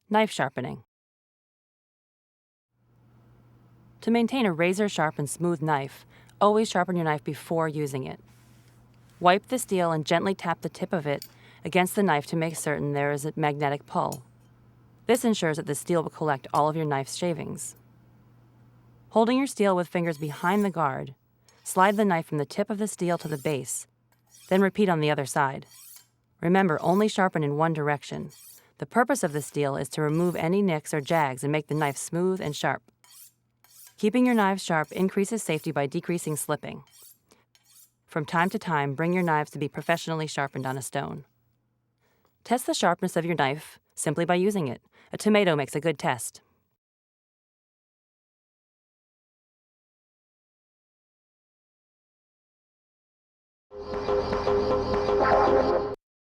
Knife sharpening. To maintain a razor-sharp and smooth knife, always sharpen your knife before using it. Wipe the steel and gently tap the tip of it against the knife to make certain there is a magnetic pull. This ensures that the steel will collect all of your knife's shavings. Holding your steel with fingers behind the guard, slide the knife from the tip of the steel to the base, then repeat on the other side. Remember, only sharpen in one direction. The purpose of the steel is to remove any nicks or jags and make the knife smooth and sharp. Keeping your knives sharp increases safety by decreasing slipping. From time to time, bring your knives to be professionally sharpened on a stone. Test the sharpness of your knife simply by using it. A tomato makes a good test.